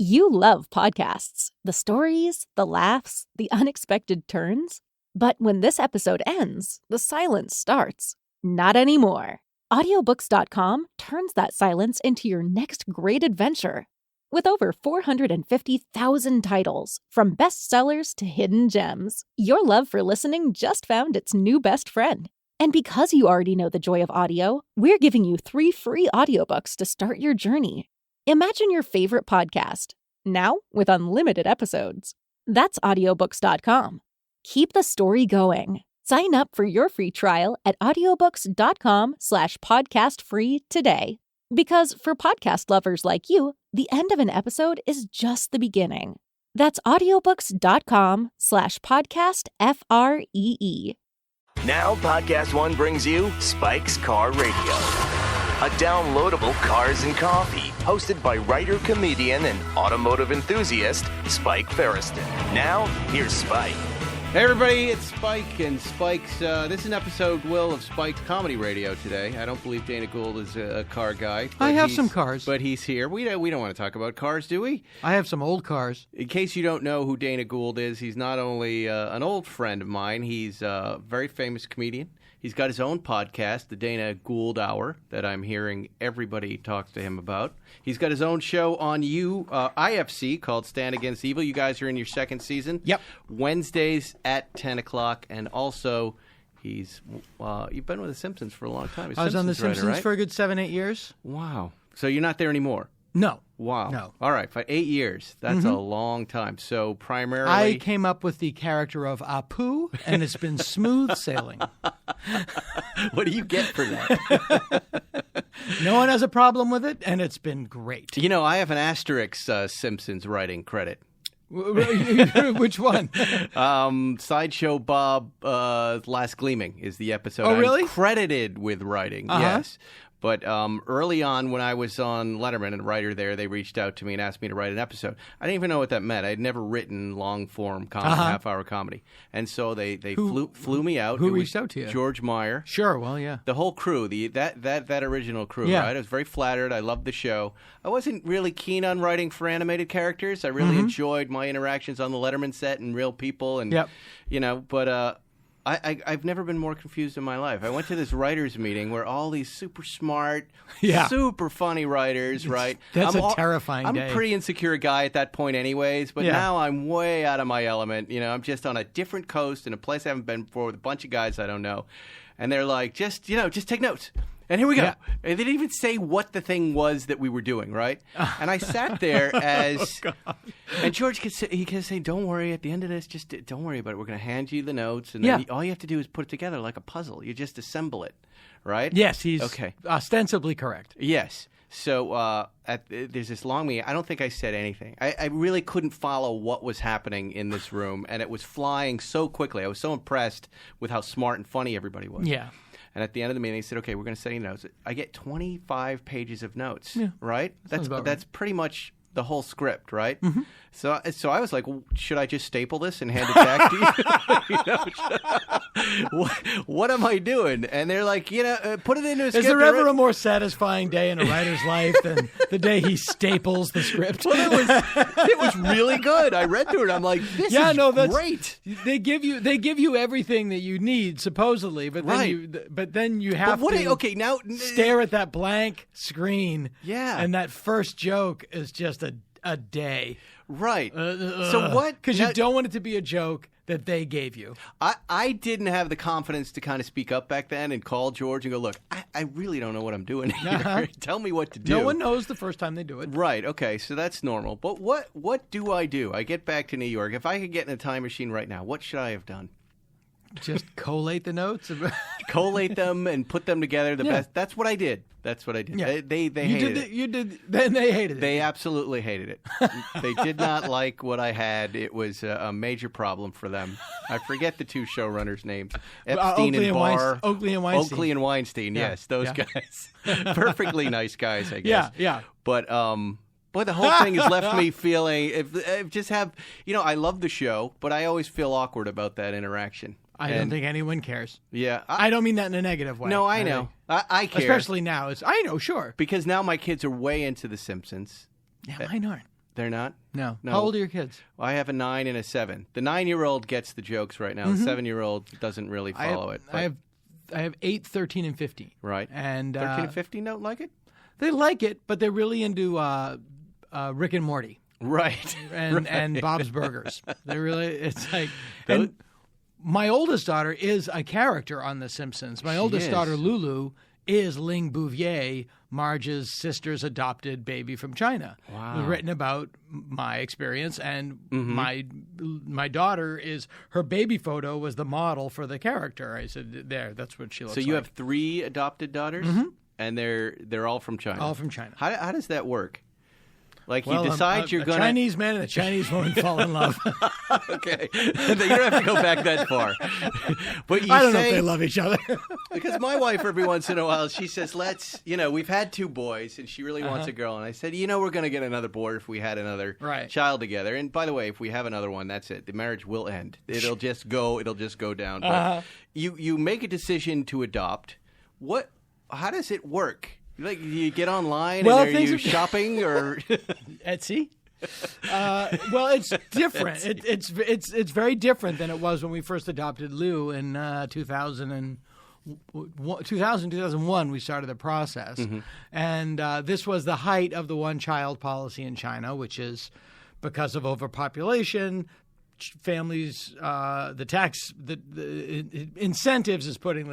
You love podcasts, the stories, the laughs, the unexpected turns. But when this episode ends, the silence starts. Not anymore. Audiobooks.com turns that silence into your next great adventure. With over 450,000 titles, from bestsellers to hidden gems, your love for listening just found its new best friend. And because you already know the joy of audio, we're giving you 3 free audiobooks to start your journey. Imagine your favorite podcast, now with unlimited episodes. That's audiobooks.com. Keep the story going. Sign up for your free trial at audiobooks.com/podcastfree today. Because for podcast lovers like you, the end of an episode is just the beginning. That's audiobooks.com/podcastfree. Now Podcast One brings you Spike's Car Radio, a downloadable cars and coffee, hosted by writer, comedian, and automotive enthusiast Spike Ferriston. Now, here's Spike. Hey everybody, it's Spike, and Spike's, this is an episode, Will, of Spike's Comedy Radio today. I don't believe Dana Gould is a car guy. I have some cars. But he's here. We don't want to talk about cars, do we? I have some old cars. In case you don't know who Dana Gould is, he's not only an old friend of mine, he's a very famous comedian. He's got his own podcast, the Dana Gould Hour, that I'm hearing everybody talks to him about. He's got his own show on IFC called Stand Against Evil. You guys are in your second season. Yep. Wednesdays at 10 o'clock. And also, you've been with the Simpsons for a long time. I was on the Simpsons writer, right? for a good 7-8 years. Wow. So you're not there anymore? No. Wow. No. All right. For 8 years. That's a long time. So primarily... I came up with the character of Apu, and it's been smooth sailing. What do you get for that? No one has a problem with it, and it's been great. You know, I have an asterisk Simpsons writing credit. Which one? Sideshow Bob Last Gleaming is the episode Oh, really? I'm credited with writing, yes. But early on, when I was on Letterman and a writer there, they reached out to me and asked me to write an episode. I didn't even know what that meant. I had never written long-form comedy, half-hour comedy. And so they flew me out. Who reached out to you? George Meyer. Sure, well, yeah. The whole crew, that original crew, Yeah. right? I was very flattered. I loved the show. I wasn't really keen on writing for animated characters. I really enjoyed my interactions on the Letterman set and real people, and but I've never been more confused in my life. I went to this writers' meeting where all these super smart, super funny writers, right? That's a terrifying day. I'm a pretty insecure guy at that point anyways, but now I'm way out of my element. You know, I'm just on a different coast in a place I haven't been before with a bunch of guys I don't know. And they're like, just take notes. And here we go. Yeah. And they didn't even say what the thing was that we were doing, right? And I sat there as... and George could say, don't worry, at the end of this, just don't worry about it. We're going to hand you the notes, and then all you have to do is put it together like a puzzle. You just assemble it, right? Yes, he's ostensibly correct. Yes. So there's this long meeting. I don't think I said anything. I really couldn't follow what was happening in this room, and it was flying so quickly. I was so impressed with how smart and funny everybody was. Yeah. And at the end of the meeting, they said, okay, we're going to send you notes. I get 25 pages of notes, right? That's pretty much the whole script, right? Mm-hmm. So I was like, well, should I just staple this and hand it back to you? What am I doing? And they're like, put it into a script. Is there ever a more satisfying day in a writer's life than the day he staples the script? Well, it was really good. I read through it. I'm like, this is great. They give you everything that you need, supposedly, but then you have to stare at that blank screen. Yeah. And that first joke is just a day. Right. So what? Because you don't want it to be a joke that they gave you. I didn't have the confidence to kind of speak up back then and call George and go, look, I really don't know what I'm doing here. Tell me what to do. No one knows the first time they do it. Right. Okay. So that's normal. But what do? I get back to New York. If I could get in a time machine right now, what should I have done? Just collate the notes? Collate them and put them together the best. That's what I did. Yeah. They hated it. You did. Then they hated it. They absolutely hated it. They did not like what I had. It was a major problem for them. I forget the 2 showrunners' names. Epstein and Barr. Oakley and Weinstein. Oakley and Weinstein, yes. Those guys. Perfectly nice guys, I guess. Yeah. But boy, the whole thing has left me feeling, I love the show, but I always feel awkward about that interaction. I don't think anyone cares. Yeah. I don't mean that in a negative way. No, I know. I care. Especially now. I know, sure. Because now my kids are way into The Simpsons. Yeah, mine aren't. They're not? No. How old are your kids? Well, I have a 9 and a 7. The 9-year-old gets the jokes right now. The 7-year-old doesn't really follow it. I have 8, 13, and 15. Right. And 13 and 15 don't like it? They like it, but they're really into Rick and Morty. Right. And Bob's Burgers. They're really, it's like... And my oldest daughter is a character on The Simpsons. My oldest daughter, Lulu, is Ling Bouvier, Marge's sister's adopted baby from China. Wow. It was written about my experience, and my daughter is, her baby photo was the model for the character. I said, there, that's what she looks like. So you have 3 adopted daughters? Mm-hmm. And they're all from China? All from China. How does that work? Like, you decide you're going to... A Chinese man and a Chinese woman fall in love. Okay. You don't have to go back that far. But I don't know if they love each other. Because my wife, every once in a while, she says, we've had 2 boys, and she really wants a girl. And I said, we're going to get another boy if we had another child together. And by the way, if we have another one, that's it. The marriage will end. It'll just go down. But you make a decision to adopt. How does it work? Like, you get online and are you shopping or Etsy? Well, it's different. It's very different than it was when we first adopted Lou in 2001. We started the process, and this was the height of the one-child policy in China, which is because of overpopulation. Families, the incentives is put it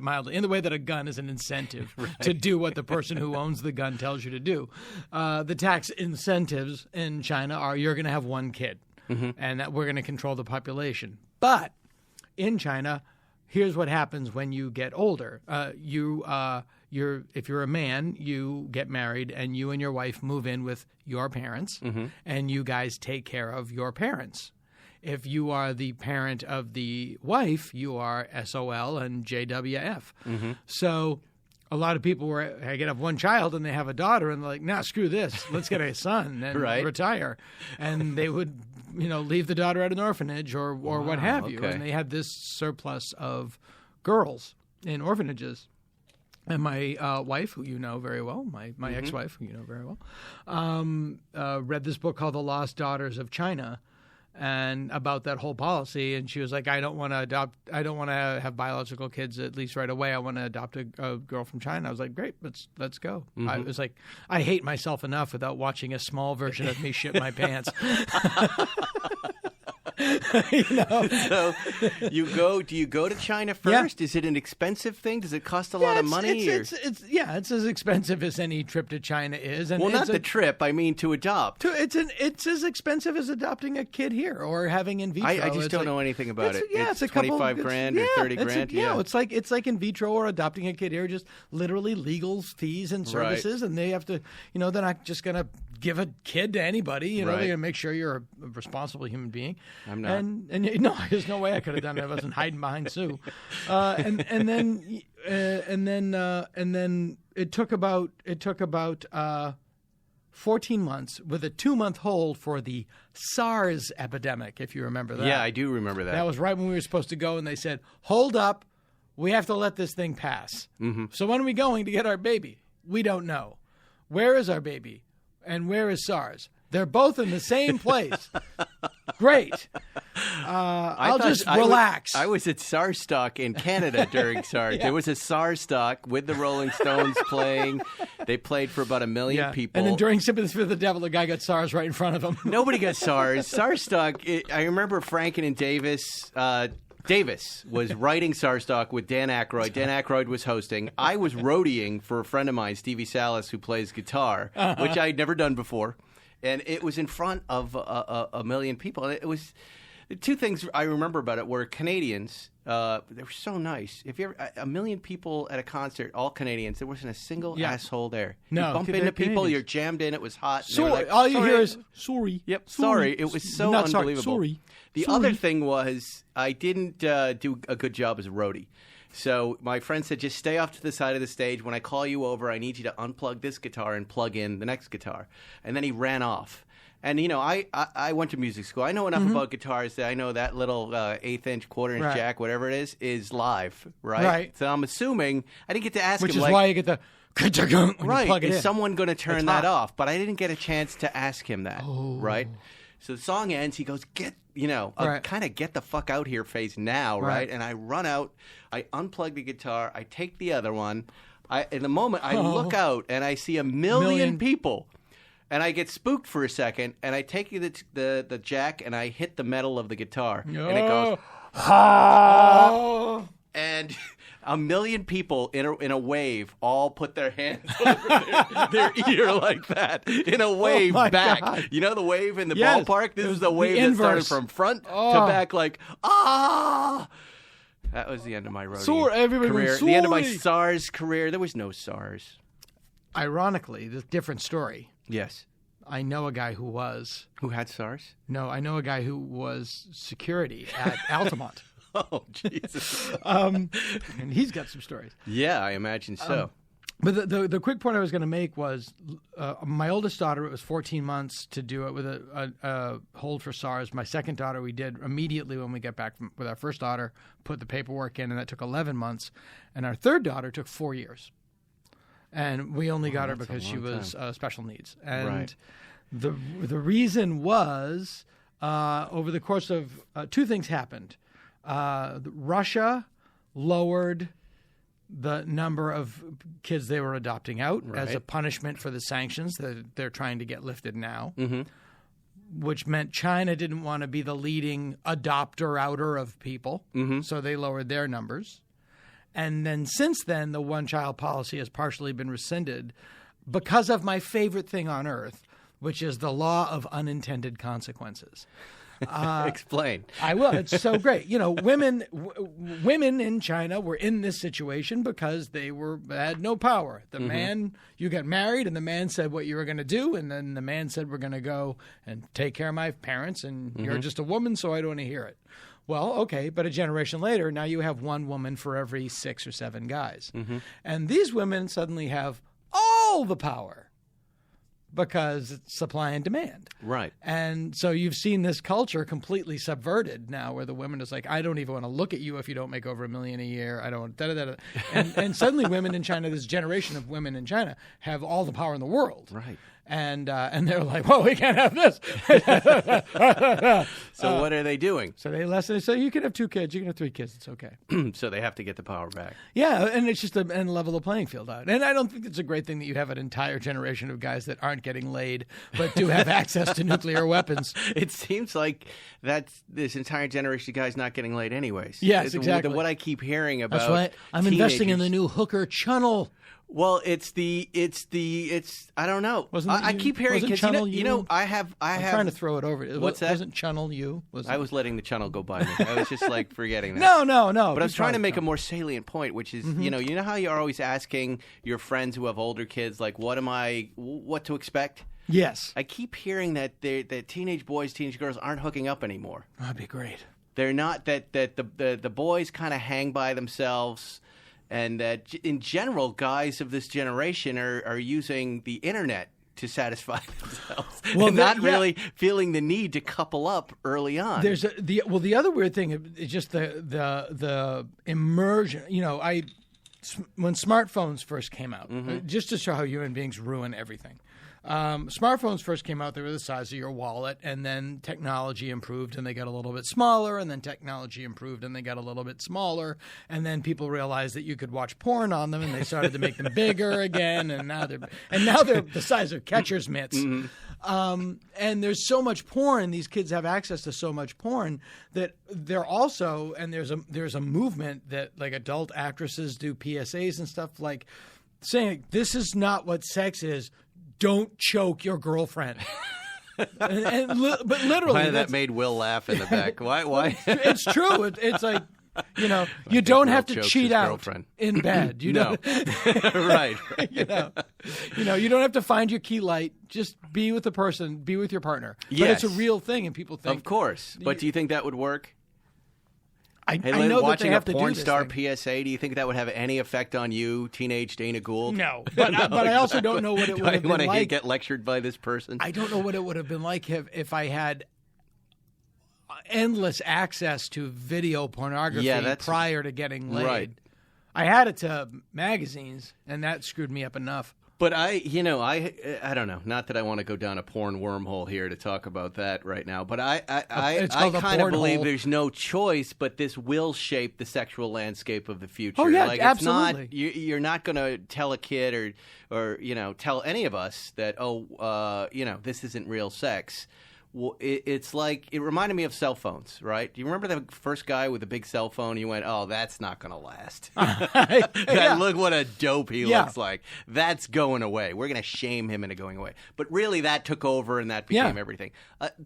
mildly, in the way that a gun is an incentive to do what the person who owns the gun tells you to do. The tax incentives in China are you're going to have 1 kid, and that we're going to control the population. But in China, here's what happens when you get older. If you're a man, you get married, and you and your wife move in with your parents, and you guys take care of your parents. If you are the parent of the wife, you are SOL and JWF. So a lot of people have 1 child and they have a daughter, and they're like, nah, screw this. Let's get a son and retire. And they would, leave the daughter at an orphanage or what have you. And they had this surplus of girls in orphanages. And my wife, who you know very well, my ex-wife, who you know very well, read this book called The Lost Daughters of China, and about that whole policy. And she was like, I don't want to have biological kids at least right away. I want to adopt a girl from China. I was like, great, let's go. I was like, I hate myself enough without watching a small version of me shit my pants. So do you go to China first? Is it an expensive thing? Does it cost a lot of money? It's as expensive as any trip to China is. And not the trip. I mean to adopt. It's as expensive as adopting a kid here or having in vitro. I just don't know anything about it. It's a $25,000 or $30,000. It's like in vitro or adopting a kid here. Just literally legal fees and services, and they have to. They're not just going to give a kid to anybody. They're going to make sure you're a responsible human being. I'm not. And no, there's no way I could have done it. I wasn't hiding behind Sue. And then it took about 14 months with a 2-month hold for the SARS epidemic, if you remember that. Yeah, I do remember that. That was right when we were supposed to go, and they said, hold up, we have to let this thing pass. So when are we going to get our baby? We don't know. Where is our baby? And where is SARS? They're both in the same place. Great. I'll just relax. I was at SARS-Stock in Canada during SARS. There was a SARS-Stock with the Rolling Stones playing. They played for about 1 million people. And then during Sympathy for the Devil, the guy got SARS right in front of him. Nobody got SARS. SARS-Stock, I remember Franken and Davis... Davis was writing SARS-Stock with Dan Aykroyd. Dan Aykroyd was hosting. I was roadieing for a friend of mine, Stevie Salas, who plays guitar, which I'd never done before. And it was in front of a million people. And it was the 2 things I remember about it were Canadians. They were so nice. If you ever 1 million people at a concert, all Canadians, there wasn't a single asshole there. No, you bump into people, Canadians. You're jammed in. It was hot. Sorry, like, all you hear is sorry. Yep, sorry. It was so unbelievable. Sorry. The other thing was I didn't do a good job as a roadie. So my friend said, just stay off to the side of the stage. When I call you over, I need you to unplug this guitar and plug in the next guitar. And then he ran off. And, I went to music school. I know enough about guitars that I know that little 1/8-inch, 1/4-inch jack, whatever it is live, right? Right. So I'm assuming I didn't get to ask him. Which is why you get the Right. Is someone going to turn that hot. off? But I didn't get a chance to ask him that. Right. So the song ends. He goes, kind of get the fuck out here face now, right? And I run out. I unplug the guitar. I take the other one. In the moment, I look out and I see a million people. And I get spooked for a second. And I take the jack and I hit the metal of the guitar. And it goes, and a million people in a wave all put their hands over their ear like that in a wave back. God. You know the wave in the ballpark? This is the wave that started from front to back like, ah! That was the end of my rodeo career. The end of my SARS career. There was no SARS. Ironically, the different story. Yes. I know a guy who had SARS? No, I know a guy who was security at Altamont. Oh, Jesus. And he's got some stories. Yeah, I imagine so. But the quick point I was going to make was my oldest daughter, it was 14 months to do it with a hold for SARS. My second daughter, we did immediately when we got back with our first daughter, put the paperwork in, and that took 11 months. And our third daughter took 4 years. And we only got her because she was special needs. And the reason was over the course of two things happened. Russia lowered the number of kids they were adopting out as a punishment for the sanctions that they're trying to get lifted now, which meant China didn't want to be the leading adopter-outer of people, so they lowered their numbers. And then since then, the one-child policy has partially been rescinded because of my favorite thing on earth, which is the law of unintended consequences. Explain. I will. It's so great. You know, women in China were in this situation because they had no power. The man, you got married, and the man said what you were going to do, and then the man said, we're going to go and take care of my parents, and you're just a woman, so I don't want to hear it. Well, okay, but a generation later, now you have one woman for every 6 or 7 guys. And these women suddenly have all the power because it's supply and demand. Right. And so you've seen this culture completely subverted now where the women is like, I don't even want to look at you if you don't make over $1 million a year. I don't da-da-da-da. And suddenly women in China, this generation of women in China, have all the power in the world. Right. And they're like, well, we can't have this. So what are they doing? So they say you can have 2 kids, you can have 3 kids, it's okay. So they have to get the power back. Yeah, and it's just and level the playing field out. And I don't think it's a great thing that you have an entire generation of guys that aren't getting laid but do have access to nuclear weapons. It seems like that's this entire generation of guys not getting laid anyways. Yes, exactly. What I keep hearing about. That's right. I'm investing in the new hooker channel. Well, it's I don't know. I keep hearing because you know I'm trying to throw it over. What's that? Wasn't channel you? I was letting the channel go by me. I was just like forgetting that. No. But I was trying to make a more salient point, which is you know how you're always asking your friends who have older kids like what to expect. Yes. I keep hearing that teenage boys, teenage girls aren't hooking up anymore. That'd be great. They're not that the boys kind of hang by themselves. And that in general, guys of this generation are using the internet to satisfy themselves, and not really feeling the need to couple up early on. There's the other weird thing is just the immersion. You know, when smartphones first came out, just to show how human beings ruin everything. Smartphones first came out, they were the size of your wallet, and then technology improved and they got a little bit smaller, and then technology improved and they got a little bit smaller, and then people realized that you could watch porn on them and they started to make them bigger again, and now they're the size of catcher's mitts. And there's so much porn, these kids have access to so much porn that they're also, and there's a movement that like adult actresses do PSAs and stuff like saying this is not what sex is. Don't choke your girlfriend. But literally, why that made Will laugh in the back? Why? It's true. It's like you don't have to cheat out in bed. You know, right? you don't have to find your key light. Just be with the person. Be with your partner. Yes. But it's a real thing, and people think, of course. But do you think that would work? I know that they have to do this. Watching a porn star PSA, do you think that would have any effect on you, teenage Dana Gould? No, but I also don't know what it would have been like. Do I want to get lectured by this person? I don't know what it would have been like if I had endless access to video pornography prior to getting laid. Right. I had it to magazines, and that screwed me up enough. But I don't know. Not that I want to go down a porn wormhole here to talk about that right now. But I kind of believe there's no choice, but this will shape the sexual landscape of the future. Oh yeah, like, absolutely. It's not, you're not going to tell a kid or tell any of us that this isn't real sex. Well, it's like, it reminded me of cell phones, right? Do you remember the first guy with a big cell phone? You went, oh, that's not going to last. Look what a dope he looks like. That's going away. We're going to shame him into going away. But really, that took over and that became everything.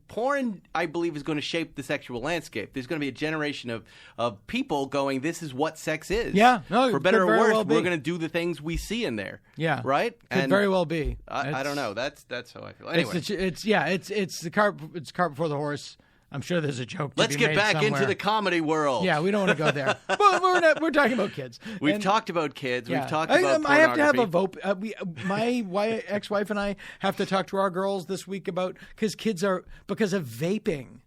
Porn, I believe, is going to shape the sexual landscape. There's going to be a generation of people going, this is what sex is. Yeah. No, for better or worse, we're going to do the things we see in there. Yeah. Right? Could very well be. I don't know. That's how I feel. Anyway. It's the cart before the horse. I'm sure there's a joke. Let's get back somewhere. into the comedy world. Yeah, we don't want to go there. Well, we're talking about kids. We've talked about kids. Yeah. We've talked about pornography. I have to have a vote. My ex-wife and I have to talk to our girls this week about because of vaping.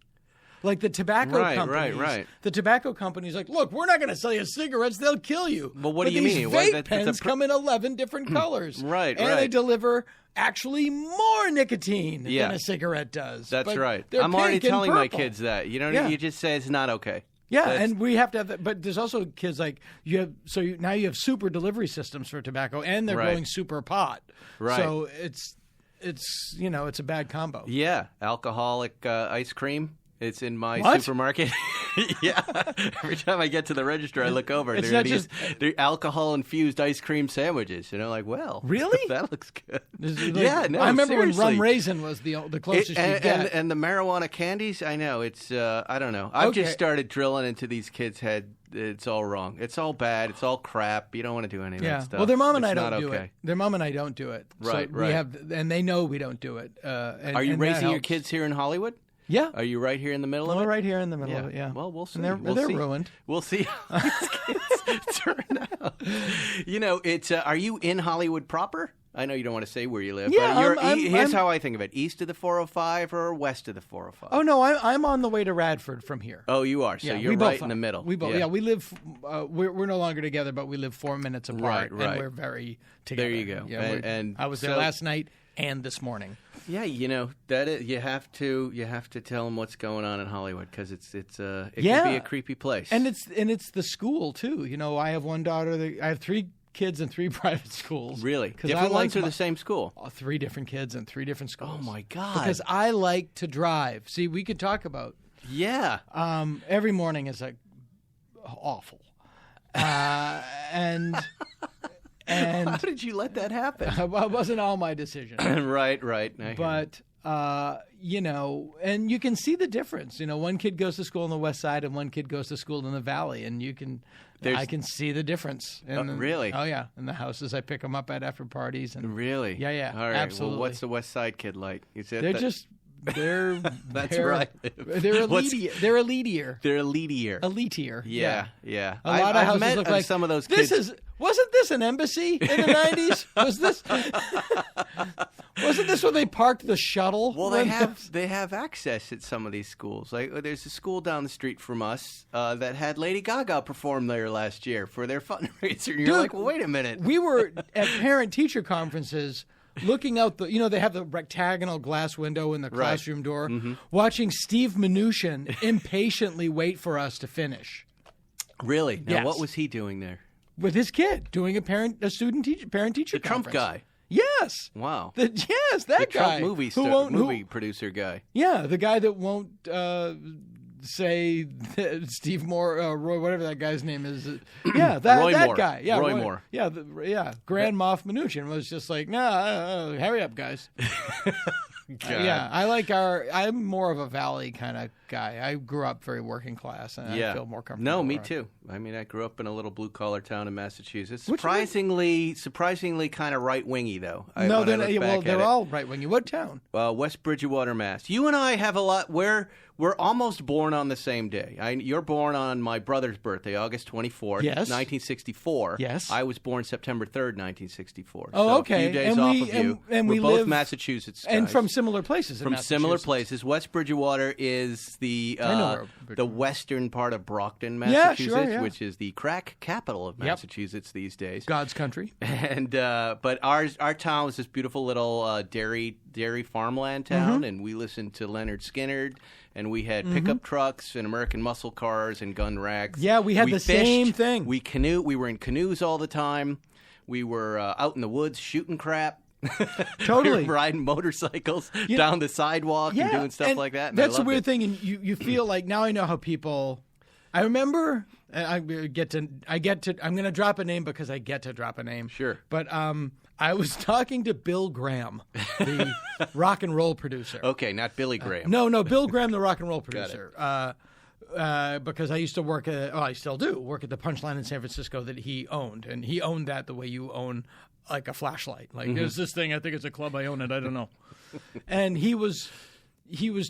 Like the tobacco companies. Right. The tobacco companies like, look, we're not going to sell you cigarettes. They'll kill you. Well, what do you mean? Vape pens come in 11 different colors. Right. And they deliver actually more nicotine than a cigarette does. That's right. I'm already telling my kids that. You just say it's not okay. Yeah, and we have to have that. But there's also kids like now you have super delivery systems for tobacco, and they're going super pot. Right. So it's a bad combo. Yeah, alcoholic ice cream. It's in my supermarket. Yeah. Every time I get to the register, I look over. They're alcohol-infused ice cream sandwiches. Like, well, really? That looks good. I remember when rum raisin was the closest you get. And the marijuana candies, I know. It's, I don't know. I've just started drilling into these kids' head. It's all wrong. It's all bad. It's all crap. You don't want to do any of that stuff. Well, their mom and I don't do it. Their mom and I don't do it. Right, so and they know we don't do it. Are you raising your kids here in Hollywood? Yeah. Are you right here in the middle of it? We're right here in the middle of it, yeah. Well, we'll see. And they're ruined. We'll see how these kids turn out. It's are you in Hollywood proper? I know you don't want to say where you live. Yeah, but here's how I think of it. East of the 405 or west of the 405? Oh, no, I'm on the way to Radford from here. Oh, you are? So you're right in the middle. We both. Yeah, we live, we're no longer together, but we live 4 minutes apart. Right. And we're very together. There you go. Yeah, and I was there last night and this morning. Yeah, you have to tell them what's going on in Hollywood because it can be a creepy place. And it's the school too. I have one daughter. I have 3 kids in 3 private schools. Really? Different ones or the same school? 3 different kids in 3 different schools. Oh my God! Because I like to drive. See, we could talk about. Yeah. Every morning is like awful, and. And how did you let that happen? It wasn't all my decision. Right. But, and you can see the difference. One kid goes to school on the west side and one kid goes to school in the valley. And I can see the difference. Really? Oh, yeah. In the houses I pick them up at after parties. And, really? Yeah. All right. Absolutely. Well, what's the west side kid like? They're that's where I live. They're elitier. They're elitier. Elitier. Yeah. A lot of houses met look like some of those kids. Wasn't this an embassy in the 90s? Wasn't this when they parked the shuttle? Well, they have access at some of these schools. Like there's a school down the street from us that had Lady Gaga perform there last year for their fundraiser. And you're like, well, wait a minute. We were at parent-teacher conferences looking out they have the rectagonal glass window in the classroom door, watching Steve Mnuchin impatiently wait for us to finish. Really? Now, yes. What was he doing there? With his kid, doing a parent-teacher conference. The Trump guy. Yes. Wow. The guy. Trump movie producer guy. Yeah, the guy that won't say Steve Moore, Roy, whatever that guy's name is. Yeah, that guy. Yeah, Roy Moore. Yeah, Grand Moff Mnuchin was just like, hurry up, guys. Yeah, I'm more of a valley kind of guy. I grew up very working class, and I feel more comfortable. No, me too. I mean, I grew up in a little blue-collar town in Massachusetts. Surprisingly kind of right-wingy, though. They're all right-wingy. What town? West Bridgewater, Mass. You and I have a lot. We're We're almost born on the same day. You're born on my brother's birthday, August 24th, Yes. 1964. Yes. I was born September 3rd, 1964. Oh, so okay. A few days And off we- of you. and We're we both live- Massachusetts guys. And from similar places. From similar places. West Bridgewater is the I know where the western part of Brockton, Yeah, Massachusetts, sure, yeah. which is the crack capital of Massachusetts these days. God's country. And but our town was this beautiful little dairy farmland town, and we listened to Leonard Skinner, and we had pickup trucks and American muscle cars and gun racks. Yeah, we had the fished, same thing. We We were in canoes all the time. We were out in the woods shooting crap. Totally. We were riding motorcycles down the sidewalk and doing stuff like that. And that's I the loved weird it. thing, and you feel like now I know how people. I remember. I'm going to drop a name because I get to drop a name. Sure. But I was talking to Bill Graham, the rock and roll producer. Okay, not Billy Graham. No, Bill Graham, the rock and roll producer. Because I used to work I still do work at the Punchline in San Francisco that he owned, and he owned that the way you own like a flashlight. Like there's this thing, I think it's a club, I own it, I don't know. And he was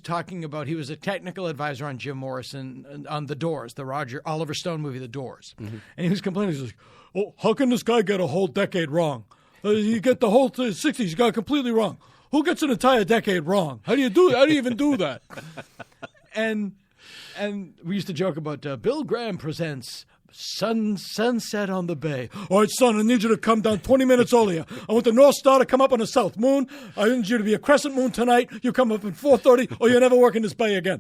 talking about, he was a technical advisor on Jim Morrison on The Doors, the Oliver Stone movie, The Doors. And he was complaining, he was like, "Oh, how can this guy get a whole decade wrong? You get the whole 60s, you got it completely wrong. Who gets an entire decade wrong? How do you even do that?" And we used to joke about Bill Graham presents Sunset on the Bay. "All right, son, I need you to come down 20 minutes earlier. I want the North Star to come up on the South Moon. I need you to be a crescent moon tonight. You come up at 4:30 or you're never working this bay again."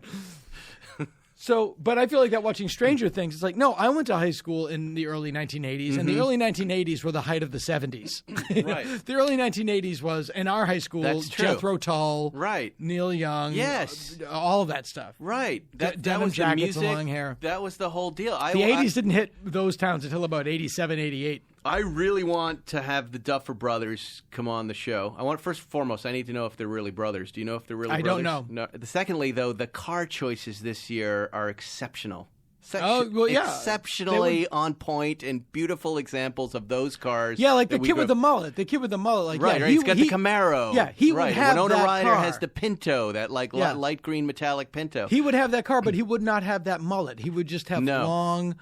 So, but I feel like that watching Stranger Things, it's like, no, I went to high school in the early 1980s, and the early 1980s were the height of the 70s. Right. The early 1980s was, in our high school, That's true. Jethro Tull, Right. Neil Young, Yes. all of that stuff. Right. That denim was the jackets music. and long hair. That was the whole deal. The 80s didn't hit those towns until about 87, 88. I really want to have the Duffer Brothers come on the show. I want, first and foremost, I need to know if they're really brothers. Do you know if they're really I brothers? don't know. No. Secondly, though, the car choices this year are exceptional. Oh, well, yeah. Exceptionally on point and beautiful examples of those cars. Yeah, like the that we kid grew with up- the mullet. The kid with the mullet. Like, Right, yeah, right. He's got the Camaro. Yeah, he would right. have Winona that Ryder car. has the Pinto, that light green metallic Pinto. He would have that car, but he would not have that mullet. He would just have long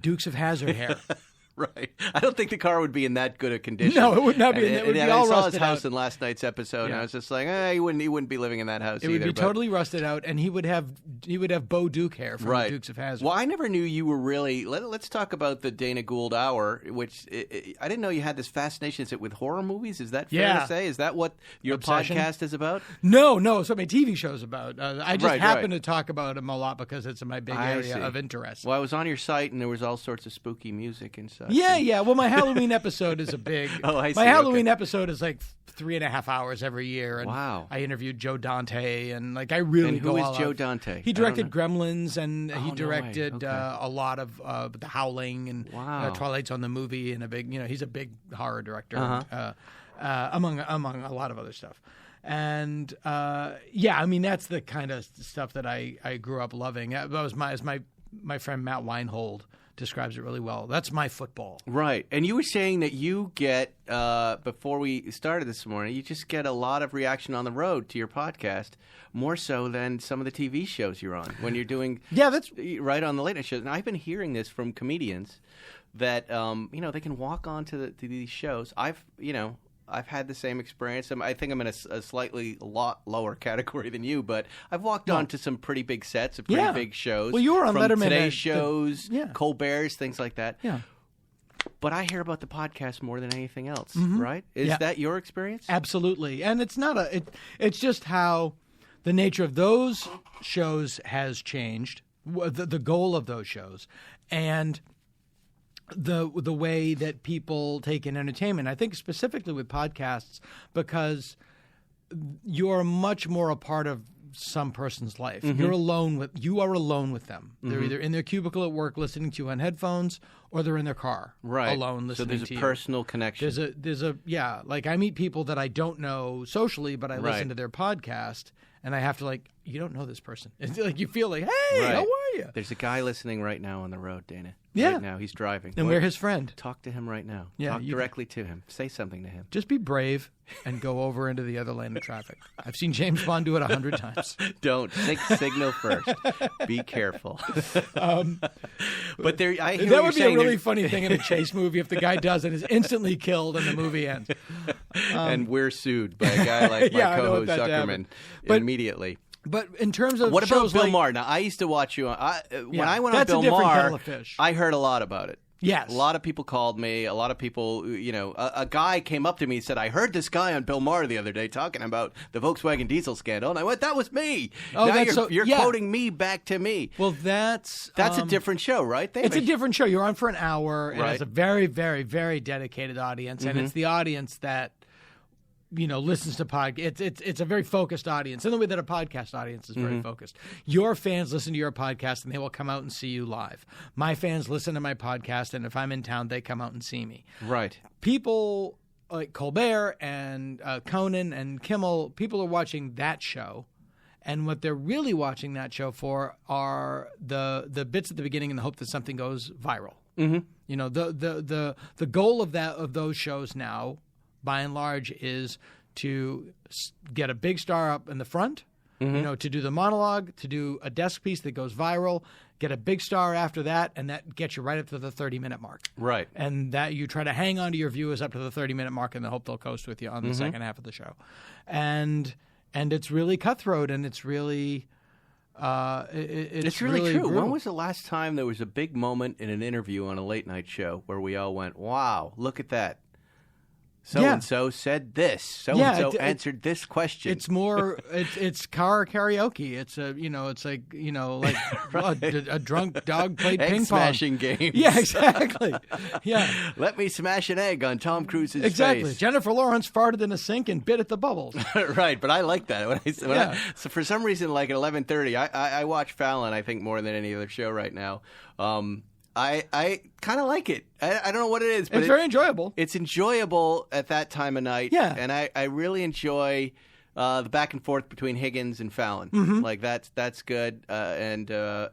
Dukes of Hazzard hair. Right. I don't think the car would be in that good a condition. No, it would not be. And, It would be and all I saw his rusted house out. in last night's episode, and Yeah. I was just like, he wouldn't be living in that house It either. would be but- totally rusted out, and he would have Bo Duke hair from Right. Dukes of Hazzard. Well, I never knew you were really. Let's talk about the Dana Gould Hour, which I didn't know you had this fascination. Is it with horror movies? Is that fair Yeah. to say? Is that what your Obsession. podcast is about? No, it's what my TV show's about. I just Right, happen right. to talk about them a lot because it's in my big I area see. of interest. Well, I was on your site, and there was all sorts of spooky music and such. Yeah. Well, my Halloween episode is a big. Oh, I see. My Halloween Okay. episode is like 3.5 hours every year. And Wow. I interviewed Joe Dante, and like I really And who go is all Joe out. Dante? He I don't directed know. Gremlins, and he no way. directed Okay. a lot of The Howling and Wow. Twilight's on the movie, and he's a big horror director, Uh-huh. among a lot of other stuff. And I mean that's the kind of stuff that I grew up loving. That was my friend Matt Weinhold describes it really well. That's my football. Right. And you were saying that you get, before we started this morning, you just get a lot of reaction on the road to your podcast, more so than some of the TV shows you're on when you're doing that's right on the late night shows. And I've been hearing this from comedians that, they can walk on to these shows. I've had the same experience. I think I'm in a slightly lot lower category than you, but I've walked on to some pretty big sets, of pretty big shows. Well, you were on from Letterman Today at shows, yeah. Colbert's, things like that. Yeah. But I hear about the podcast more than anything else, right? Is that your experience? Absolutely. And it's not it's just how the nature of those shows has changed, the goal of those shows, and the way that people take in entertainment. I think specifically with podcasts because you're much more a part of some person's life. You are alone with them. They're either in their cubicle at work listening to you on headphones, or they're in their car alone listening to So there's a you. personal connection. Like I meet people that I don't know socially, but I listen to their podcast, and I have to you don't know this person. It's like you feel like, hey, how are you? There's a guy listening right now on the road, Dana. Yeah. Right now, he's driving. And we're his friend. Talk to him right now. Yeah, Talk directly to him. Say something to him. Just be brave and go over into the other lane of traffic. I've seen James Bond do it 100 times. Don't. Signal first. Be careful. But there, I hear that what would be you're a saying. really funny thing in a chase movie if the guy does it, is instantly killed, and the movie ends. And we're sued by a guy like my co-host Zuckerman immediately. But in terms of what about shows Bill Maher? Now, I used to watch you. When I went on that's a Bill different Maher, kettle of fish. I heard a lot about it. Yes. A lot of people called me. A lot of people, a guy came up to me and said, I heard this guy on Bill Maher the other day talking about the Volkswagen diesel scandal. And I went, that was me. Oh, now you're quoting me back to me. Well, that's a different show, right? It's a different show. You're on for an hour. It has a very, very, very dedicated audience. And it's the audience that listens to podcasts. It's a very focused audience in the way that a podcast audience is very focused. Your fans listen to your podcast and they will come out and see you live. My fans listen to my podcast, and if I'm in town, they come out and see me. Right. People like Colbert and Conan and Kimmel, people are watching that show. And what they're really watching that show for are the bits at the beginning in the hope that something goes viral. Mm-hmm. The goal of those shows now, by and large, is to get a big star up in the front, to do the monologue, to do a desk piece that goes viral, get a big star after that, and that gets you right up to the 30-minute mark. Right. And that you try to hang on to your viewers up to the 30-minute mark and hope they'll coast with you on the second half of the show. And it's really cutthroat, and it's really... it's really true. brutal. When was the last time there was a big moment in an interview on a late-night show where we all went, wow, look at that. So-and-so said this. So-and-so answered this question. It's more, it's car karaoke. It's a drunk dog played ping pong. Egg-smashing game. Yeah, exactly. Yeah. Let me smash an egg on Tom Cruise's Exactly. face. Jennifer Lawrence farted in a sink and bit at the bubbles. Right, but I like that. So for some reason, like at 11:30, I watch Fallon, I think, more than any other show right now. I kind of like it. I don't know what it is, but it's very enjoyable. It's enjoyable at that time of night. Yeah. And I really enjoy the back and forth between Higgins and Fallon. Like that's good. And then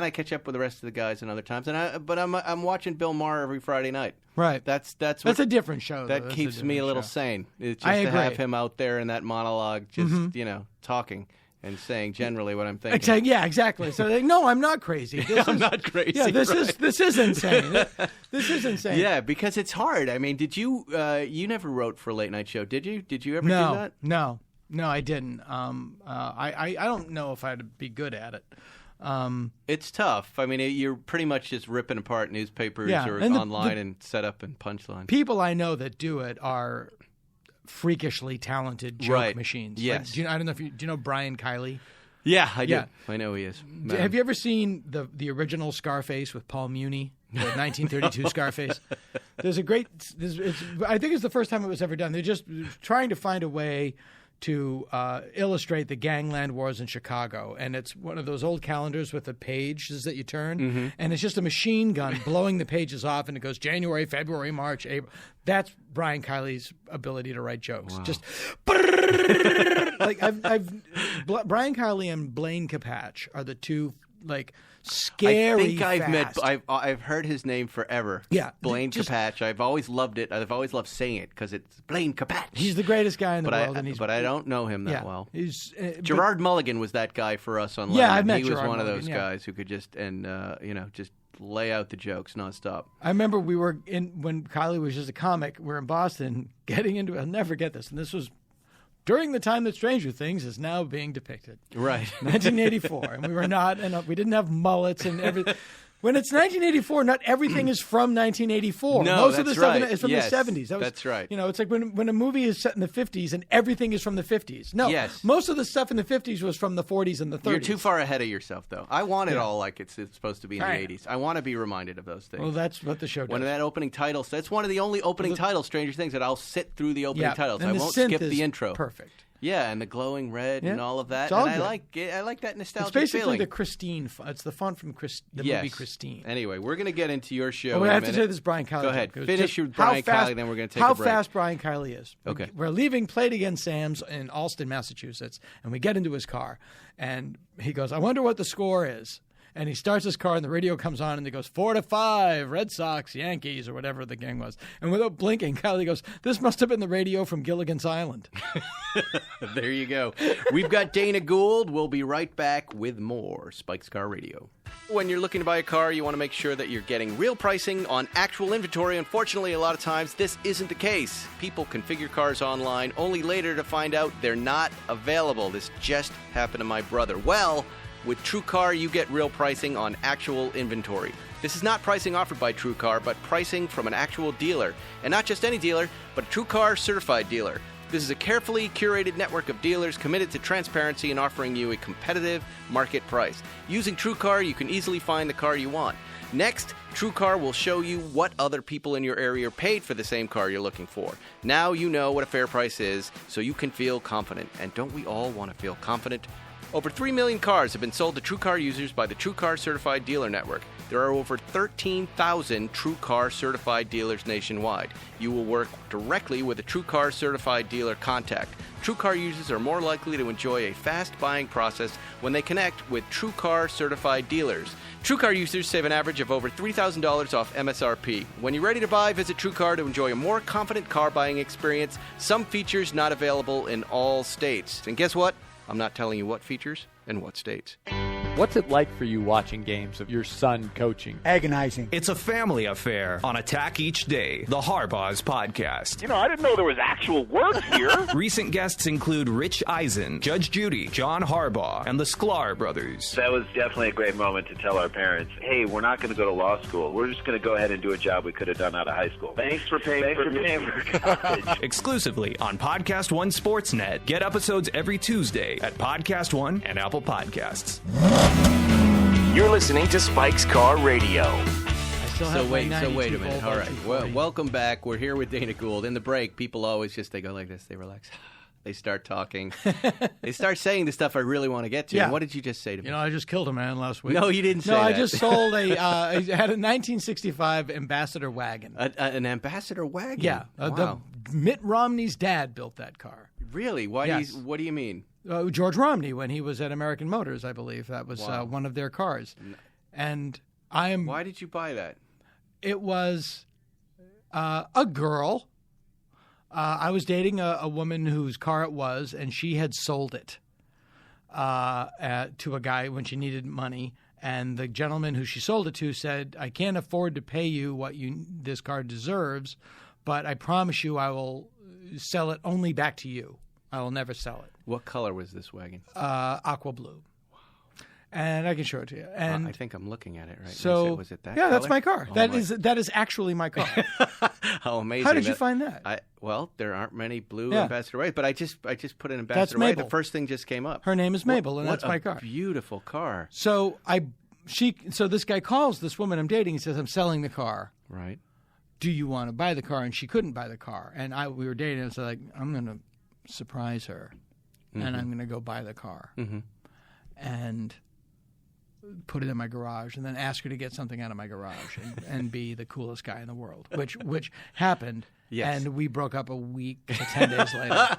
I catch up with the rest of the guys in other times. But I'm watching Bill Maher every Friday night. Right. That's a different show. That keeps me a little sane. It's just I to agree. have him out there in that monologue, just talking and saying generally what I'm thinking. Exactly. Yeah, exactly. So no, I'm not crazy. I'm not crazy. Yeah, this is insane. This is insane. Yeah, because it's hard. I mean, did you you never wrote for a late night show, did you? Did you ever do that? No, I didn't. I don't know if I'd be good at it. It's tough. I mean, you're pretty much just ripping apart newspapers or and online and setup and punchline. People I know that do it are freakishly talented joke machines. Yes. Like, I don't know if do you know Brian Kiley? Yeah, I do. Yeah. I know he is. Have you ever seen the original Scarface with Paul Muni? The 1932 Scarface. There's a great. I think it's the first time it was ever done. They're just trying to find a way to illustrate the gangland wars in Chicago. And it's one of those old calendars with the pages that you turn. And it's just a machine gun blowing the pages off, and it goes January, February, March, April. That's Brian Kiley's ability to write jokes. Wow. Just like Brian Kiley and Blaine Capatch are the two scary. I think I've heard his name forever. Yeah, Blaine Capatch. I've always loved it. I've always loved saying it because it's Blaine Capatch. He's the greatest guy in the world, but I don't know him that well. He's Gerard Mulligan was that guy for us online. Yeah, I've met He was Gerard one of those Mulligan, guys who could just just lay out the jokes nonstop. I remember we were when Kiley was just a comic. We're in Boston getting into. I'll never forget this, and this was during the time that Stranger Things is now being depicted. Right. 1984. And we were not, and we didn't have mullets and everything. When it's 1984, not everything is from 1984. No, most of the stuff right. is from the 70s. That's right. It's like when a movie is set in the 50s and everything is from the 50s. No, most of the stuff in the 50s was from the 40s and the 30s. You're too far ahead of yourself, though. I want it all like it's supposed to be in the 80s. I want to be reminded of those things. Well, that's what the show does. When that opening title, that's one of the only opening titles, Stranger Things, that I'll sit through the opening titles. And I the won't synth skip is the intro. Perfect. Yeah, and the glowing red and all of that. It's all and good. I like that nostalgic It's basically feeling. the Christine. It's the font from movie Christine. Anyway, we're going to get into your show. I have to say this Brian Kiley. Go ahead. joke. Finish your Brian Kiley, then we're going to take a break. How fast Brian Kiley is. Okay. We're leaving Play It Again Sam's in Allston, Massachusetts, and we get into his car, and he goes, "I wonder what the score is." And he starts his car, and the radio comes on, and he goes, 4-5, Red Sox, Yankees, or whatever the game was. And without blinking, Kylie goes, "This must have been the radio from Gilligan's Island." There you go. We've got Dana Gould. We'll be right back with more Spike's Car Radio. When you're looking to buy a car, you want to make sure that you're getting real pricing on actual inventory. Unfortunately, a lot of times, this isn't the case. People configure cars online only later to find out they're not available. This just happened to my brother. Well, with TrueCar, you get real pricing on actual inventory. This is not pricing offered by TrueCar, but pricing from an actual dealer. And not just any dealer, but a TrueCar certified dealer. This is a carefully curated network of dealers committed to transparency and offering you a competitive market price. Using TrueCar, you can easily find the car you want. Next, TrueCar will show you what other people in your area paid for the same car you're looking for. Now you know what a fair price is, so you can feel confident. And don't we all want to feel confident? Over 3 million cars have been sold to TrueCar users by the TrueCar Certified Dealer Network. There are over 13,000 TrueCar certified dealers nationwide. You will work directly with a TrueCar certified dealer contact. TrueCar users are more likely to enjoy a fast buying process when they connect with TrueCar certified dealers. TrueCar users save an average of over $3,000 off MSRP. When you're ready to buy, visit TrueCar to enjoy a more confident car buying experience. Some features not available in all states. And guess what? I'm not telling you what features and what states. What's it like for you watching games of your son coaching? Agonizing. It's a family affair on Attack Each Day, the Harbaugh's podcast. You know, I didn't know there was actual work here. Recent guests include Rich Eisen, Judge Judy, John Harbaugh, and the Sklar brothers. That was definitely a great moment to tell our parents, hey, we're not going to go to law school. We're just going to go ahead and do a job we could have done out of high school. Thanks for paying for college. Exclusively on Podcast One Sportsnet. Get episodes every Tuesday at Podcast One and Apple Podcasts. You're listening to Spike's Car Radio. So wait a minute. All right. Well, welcome back. We're here with Dana Gould. In the break, people always they go like this. They relax. They start talking. They start saying the stuff I really want to get to. Yeah. And what did you just say to me? You know, I just killed a man last week. No, you didn't say that. No, I just sold I had a 1965 Ambassador wagon. An Ambassador wagon? Yeah. Wow. Mitt Romney's dad built that car. Really? Why? Yes. What do you mean? George Romney, when he was at American Motors, I believe. That was one of their cars. And Why did you buy that? It was a girl. I was dating a woman whose car it was, and she had sold it to a guy when she needed money. And the gentleman who she sold it to said, "I can't afford to pay you what this car deserves, but I promise you I will sell it only back to you. I will never sell it." What color was this wagon? Aqua blue. And I can show it to you. And I think I'm looking at it right now. so, was it that? Yeah, color? that's my car. Oh, that is actually my car. How amazing! How did you find that? Well, there aren't many blue Ambassador wagons, but I just put an That's Ambassador wagon. Mabel. The first thing just came up. Her name is Mabel, and that's my car. Beautiful car. So so this guy calls this woman I'm dating. He says, "I'm selling the car. Right. Do you want to buy the car?" And she couldn't buy the car. And we were dating. And so I'm going to surprise her, and I'm going to go buy the car, and put it in my garage, and then ask her to get something out of my garage and be the coolest guy in the world, which happened. Yes. And we broke up a week to 10 days later.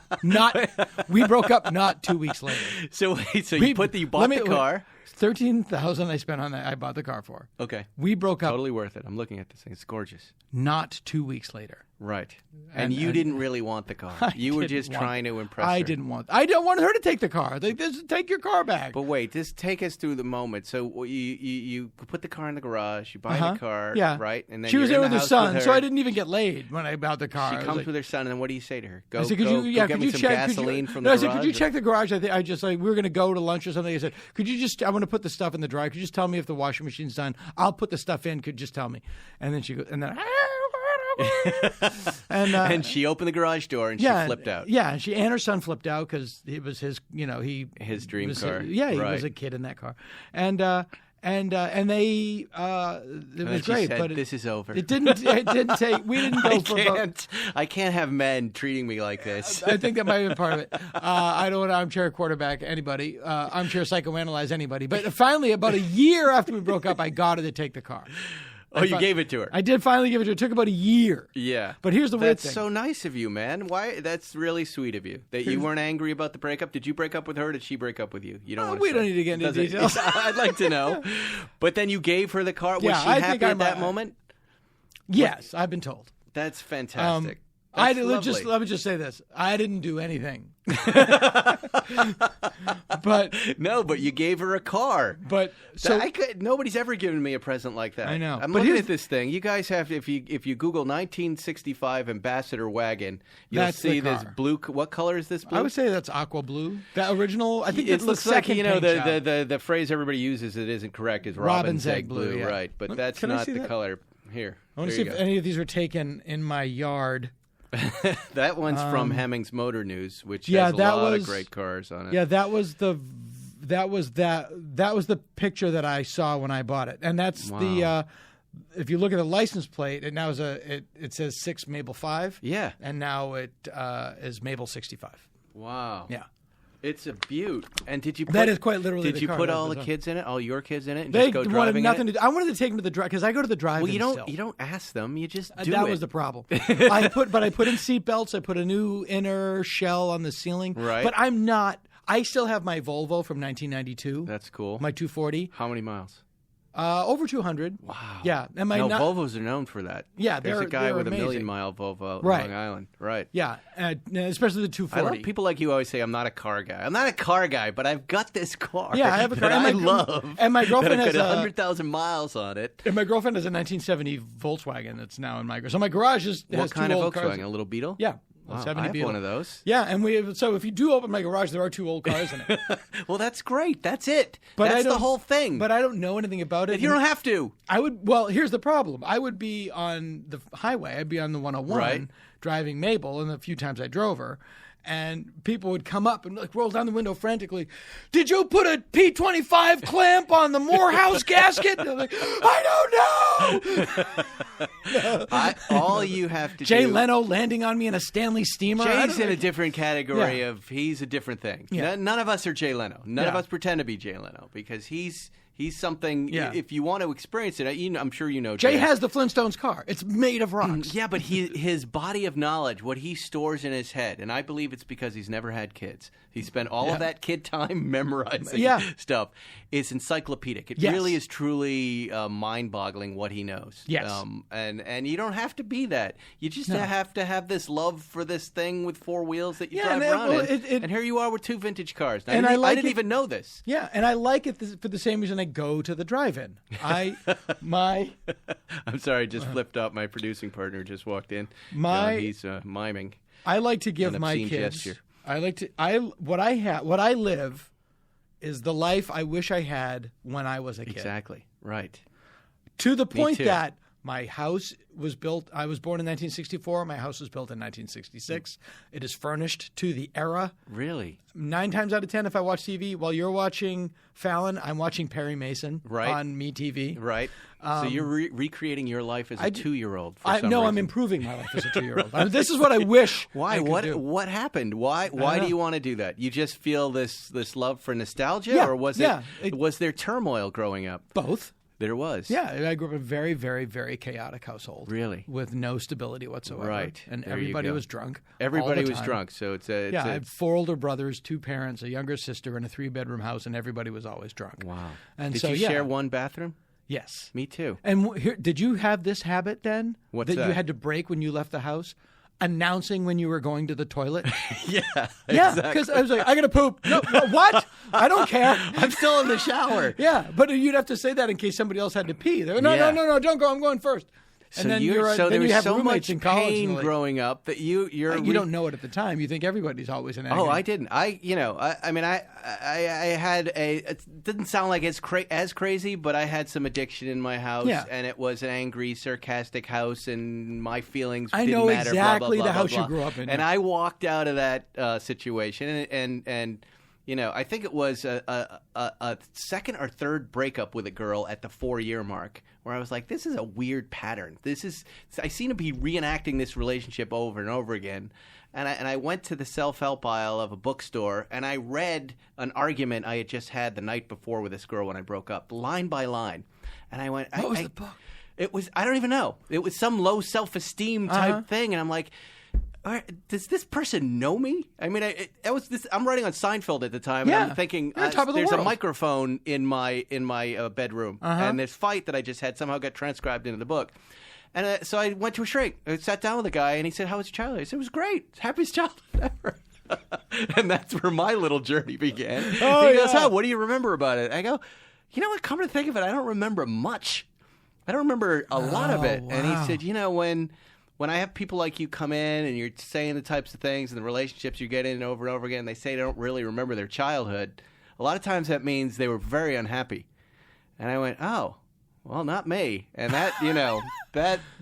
We broke up not 2 weeks later. So you bought the car. $13,000 I spent on that. I bought the car for. Okay. We broke up. Totally worth it. I'm looking at this thing. It's gorgeous. Not 2 weeks later. Right. And you didn't really want the car. You were just trying to impress her. I don't want her to take the car. Just take your car back. But wait, just take us through the moment. So you put the car in the garage, you buy the car, right? And then she was there with her son, her. so I didn't even get laid when I bought the car. She comes with her son, and then what do you say to her? I said, could you some check gasoline from the garage? I said, could you check the garage? I just we were going to go to lunch or something. I said, I want to put the stuff in the dryer. Could you just tell me if the washing machine's done? I'll put the stuff in. Could you just tell me? And then she goes, and then. And she opened the garage door and she flipped out. Yeah, and her son flipped out because it was his, his dream car. He was a kid in that car, and And they it was great, said, but this is over. It didn't take. We didn't go for. I can't have men treating me like this. I think that might have been part of it. I don't want to armchair quarterback anybody, armchair psychoanalyze anybody. But finally, about a year after we broke up, I got her to take the car. You gave it to her. I did finally give it to her. It took about a year. Yeah. But here's the weird thing. That's so nice of you, man. Why? That's really sweet of you. That you weren't angry about the breakup. Did you break up with her or did she break up with you? You don't want to we don't need to get into details. I'd like to know. But then you gave her the car. Was she happy at that moment? Yes, I've been told. That's fantastic. Let me just say this. I didn't do anything. But you gave her a car. But nobody's ever given me a present like that. I know. I'm looking at this thing. You guys have, if you Google 1965 Ambassador wagon, you'll see this blue. What color is this blue? I would say that's aqua blue. That original. I think it looks like the phrase everybody uses that isn't correct is robin's egg blue, yeah. right? But that's not the color. Here, I want to see if any of these were taken in my yard. That one's from Hemmings Motor News, which has a lot of great cars on it. Yeah, that was the picture that I saw when I bought it, and that's the. If you look at the license plate, it now is it says 6 Mabel 5. Yeah, and now it is Mabel 65. Wow. Yeah. It's a beaut. And did you? That is quite literally. Did you put all the kids in it? All your kids in it? And they just go driving nothing in it? to do. I wanted to take them to the drive because I go to the drive. Well, you don't ask them. You just do that it. was the problem. I put in seat belts. I put a new inner shell on the ceiling. Right. But I'm not. I still have my Volvo from 1992. That's cool. My 240. How many miles? Over 200. Wow. Yeah. And Volvos are known for that. Yeah, there's a guy with amazing. a 1,000,000-mile Volvo right. on Long Island. Right. Yeah, especially the 240. I love people like you always say, I'm not a car guy. I'm not a car guy, but I've got this car. Yeah, I have a car. that I love. And my girlfriend has has 100,000 miles on it. And my girlfriend has a 1970 Volkswagen that's now in my garage. So my garage has what kind of old Volkswagen? cars. A little Beetle? Yeah. Wow, 70 I have Beetle. one of those. Yeah, and so if you do open my garage, there are 2 old cars in it. Well, that's great. That's it. But that's the whole thing. But I don't know anything about it. You don't have to. I would. Well, here's the problem. I would be on the highway. I'd be on the 101 driving Mabel, and the few times I drove her. And people would come up and roll down the window frantically. Did you put a P25 clamp on the Morehouse gasket? And I'm like, I don't know. All you have to Jay Leno landing on me in a Stanley steamer. Jay's in a different category of he's a different thing. Yeah. None of us are Jay Leno. None of us pretend to be Jay Leno because he's something. Yeah. If you want to experience it, I'm sure you know. Jay has the Flintstones car. It's made of rocks. Yeah, but his body of knowledge, what he stores in his head, and I believe it's because he's never had kids. He spent all of that kid time memorizing stuff. It's encyclopedic. It really is truly mind-boggling what he knows. Yes. And you don't have to be that. You just have to have this love for this thing with 4 wheels that you drive around in. And here you are with 2 vintage cars. Now, and I didn't even know this. Yeah, and I like it for the same reason I go to the drive-in. I'm sorry, I just flipped up. My producing partner just walked in. He's miming. I like to give my kids. Gesture. What I live is the life I wish I had when I was a kid. Exactly. Right. To the point that my house was built. I was born in 1964. My house was built in 1966. It is furnished to the era. Really? 9 times out of 10, if I watch TV, while you're watching Fallon, I'm watching Perry Mason on MeTV. Right. So you're recreating your life as a 2-year-old. No, I'm improving my life as a 2-year-old. This is what I wish. Why? I could do. What happened? Why do you want to do that? You just feel this love for nostalgia, or was there turmoil growing up? Both. There was. Yeah, I grew up in a very, very, very chaotic household. Really? With no stability whatsoever. Right. And everybody was drunk. Everybody was drunk. So I had 4 older brothers, 2 parents, a younger sister, and a 3-bedroom house, and everybody was always drunk. Wow. And Did you share one bathroom? Yes. Me too. And did you have this habit then? What's that? You had to break when you left the house? Announcing when you were going to the toilet? Yeah, because I was like, I gotta poop. No, what? I don't care. I'm still in the shower. Yeah, but you'd have to say that in case somebody else had to pee. No, don't go. I'm going first. And then there was so much in college pain growing up that you don't know it at the time. You think everybody's always in agony. Oh, I didn't. I had it didn't sound like as crazy, but I had some addiction in my house, and it was an angry, sarcastic house, and my feelings didn't matter. I know exactly blah, blah, the blah, house blah, you grew up in. And I walked out of that situation, and I think it was a second or third breakup with a girl at the 4-year mark where I was like, this is a weird pattern. I seem to be reenacting this relationship over and over again. And I went to the self-help aisle of a bookstore and I read an argument I had just had the night before with this girl when I broke up, line by line. And I went, What was the book? It was, I don't even know. It was some low self-esteem type thing. And I'm like, does this person know me? I mean, I'm writing on Seinfeld at the time, and I'm thinking there's a microphone in my bedroom, and this fight that I just had somehow got transcribed into the book. And so I went to a shrink. I sat down with a guy, and he said, "How was your childhood?" I said, "It was great. It's the happiest childhood ever." And that's where my little journey began. He goes, "Oh, what do you remember about it?" I go, "You know what? Come to think of it, I don't remember much. I don't remember a lot of it." Wow. And he said, when I have people like you come in and you're saying the types of things and the relationships you get in over and over again, they say they don't really remember their childhood. A lot of times that means they were very unhappy. And I went, oh, well, not me. And that,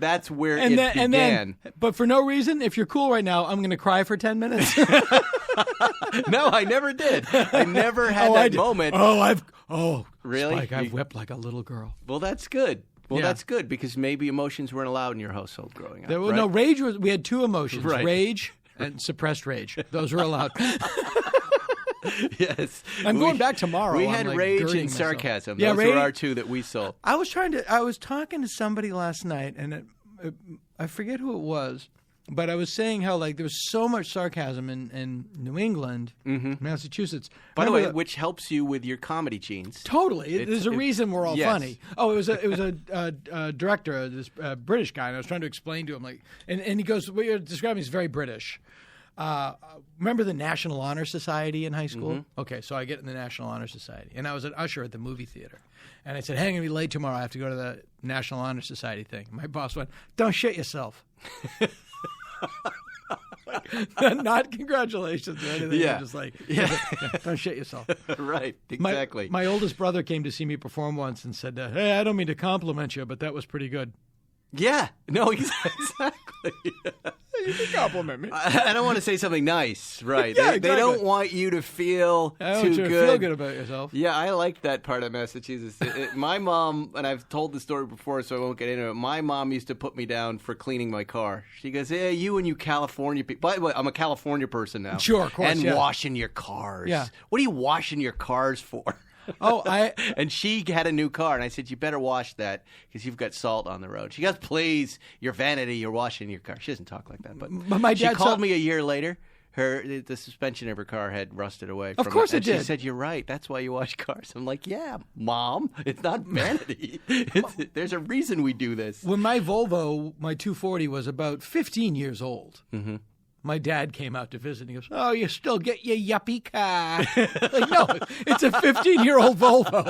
that's where it began. But for no reason, if you're cool right now, I'm going to cry for 10 minutes. No, I never did. I never had that moment. Really? Spike, I've wept like a little girl. Well, that's good. Well, that's good because maybe emotions weren't allowed in your household growing up. Right? No, rage was. We had two emotions: rage and suppressed rage. Those were allowed. Yes, I'm going back tomorrow. We had rage and sarcasm. Those were our two that we saw. I was talking to somebody last night, and I forget who it was. But I was saying how there was so much sarcasm in New England, Massachusetts. By the way, which helps you with your comedy genes. Totally, there's a reason we're all funny. Oh, it was a director, this British guy, and I was trying to explain to him and he goes, "What you're describing is very British." Remember the National Honor Society in high school? Mm-hmm. Okay, so I get in the National Honor Society, and I was an usher at the movie theater, and I said, "Hey, I'm gonna be late tomorrow. I have to go to the National Honor Society thing." My boss went, "Don't shit yourself." Not congratulations or anything. Yeah. Just don't shit yourself. Right, exactly. My oldest brother came to see me perform once and said, "Hey, I don't mean to compliment you, but that was pretty good." Yeah, no, exactly. You can compliment me. I don't want to say something nice, right? They don't want you to feel too good. Feel good about yourself. Yeah, I like that part of Massachusetts. My mom, and I've told the story before, so I won't get into it. My mom used to put me down for cleaning my car. She goes, "Hey, you California people." By the way, I'm a California person now. Sure, of course. And washing your cars. Yeah. What are you washing your cars for? And she had a new car, and I said, "You better wash that because you've got salt on the road." She goes, "Please, your vanity, you're washing your car." She doesn't talk like that, but my dad called me a year later. The suspension of her car had rusted away. Of course it did. She said, "You're right. That's why you wash cars." I'm like, "Yeah, Mom, it's not vanity. There's a reason we do this." When my Volvo, my 240, was about 15 years old. Mm-hmm. My dad came out to visit, and he goes, "Oh, you still get your yuppie car." No, it's a 15-year-old Volvo.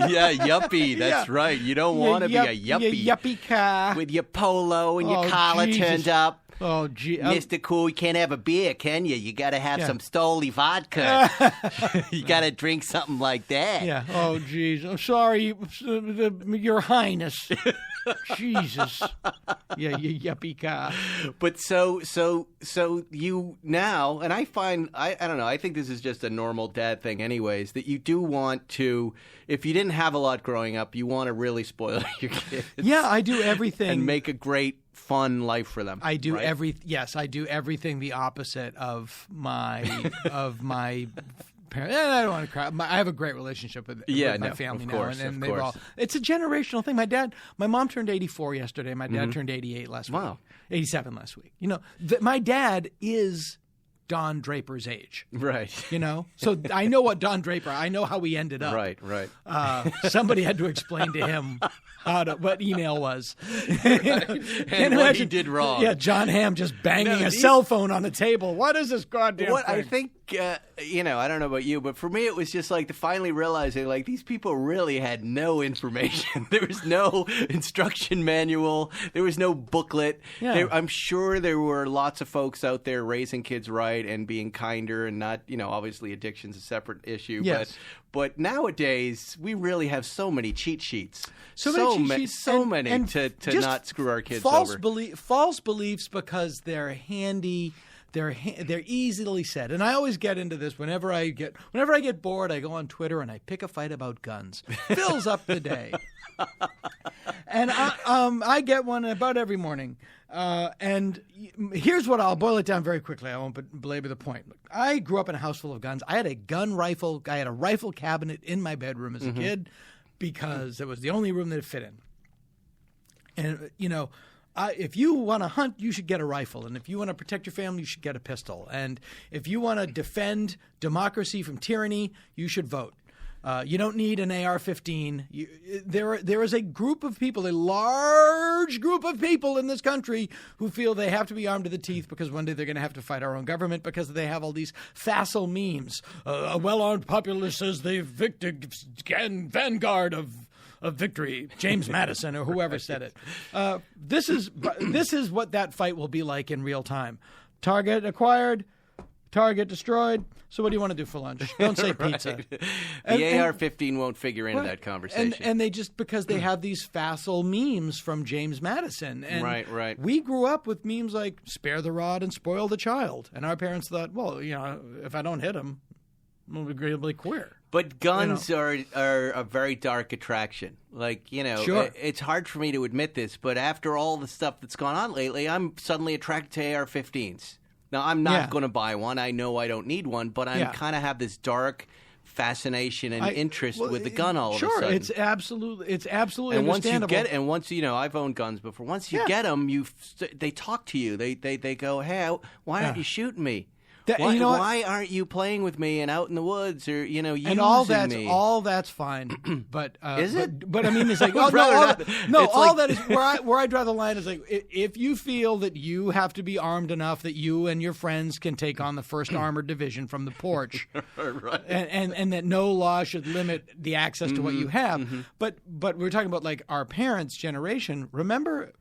Yeah, yuppie. That's right. You don't want to be a yuppie. Your yuppie car. With your polo and your collar turned up. Oh, gee. Mr. Cool, you can't have a beer, can you? You got to have some Stoli vodka. You got to drink something like that. Yeah. Oh, geez. I'm sorry, Your Highness. Jesus. Yeah, you yuppie car. But so you now, and I find, I don't know, I think this is just a normal dad thing anyways, that you do want to, if you didn't have a lot growing up, you want to really spoil your kids. Yeah, I do everything. And make a great, fun life for them. I do I do everything the opposite of my parents. I don't want to cry. I have a great relationship with my family now, and they've all. It's a generational thing. My mom turned 84 yesterday. My dad turned 88 last week. 87 last week. My dad is Don Draper's age. Right. So I know what Don Draper. I know how we ended up. Right. Somebody had to explain to him what email was. and what he did wrong. Yeah, John Hamm just banging a cell phone on the table. What is this goddamn thing? I think, I don't know about you, but for me it was just to finally realizing these people really had no information. There was no instruction manual. There was no booklet. Yeah. I'm sure there were lots of folks out there raising kids right and being kinder and not, obviously addiction's a separate issue. Yes. But nowadays, we really have so many cheat sheets. So many to not screw our kids over. False beliefs because they're handy They're easily said. And I always get into this whenever I get bored. I go on Twitter and I pick a fight about guns. Fills up the day. And I get one about every morning. And here's what I'll boil it down very quickly. I won't belabor the point. I grew up in a house full of guns. I had a rifle cabinet in my bedroom as a kid because it was the only room that it fit in. And, if you want to hunt, you should get a rifle. And if you want to protect your family, you should get a pistol. And if you want to defend democracy from tyranny, you should vote. You don't need an AR-15. There is a group of people, a large group of people in this country who feel they have to be armed to the teeth because one day they're going to have to fight our own government because they have all these facile memes. A well-armed populace says they've vanguard of victory, James Madison or whoever said it. This is what that fight will be like in real time. Target acquired, target destroyed. So what do you want to do for lunch? Don't say pizza. The AR-15 won't figure into that conversation. And they just because they have these facile memes from James Madison. And right. We grew up with memes like spare the rod and spoil the child. And our parents thought, well, if I don't hit him, I'm agreeably queer. But guns are a very dark attraction. Sure. It's hard for me to admit this, but after all the stuff that's gone on lately, I'm suddenly attracted to AR-15s. Now, I'm not going to buy one. I know I don't need one, but I kind of have this dark fascination and interest with the gun all of a sudden. Sure, it's absolutely and understandable. Once I've owned guns before. Once you get them, they talk to you. They go, hey, why aren't you shooting me? Why aren't you playing with me and out in the woods or using and all that's fine, but is it? But I mean, it's like that is where I draw the line is like if you feel that you have to be armed enough that you and your friends can take on the 1st Armored Division from the porch, right. and that no law should limit the access to what you have. But we're talking about like our parents' generation. Remember,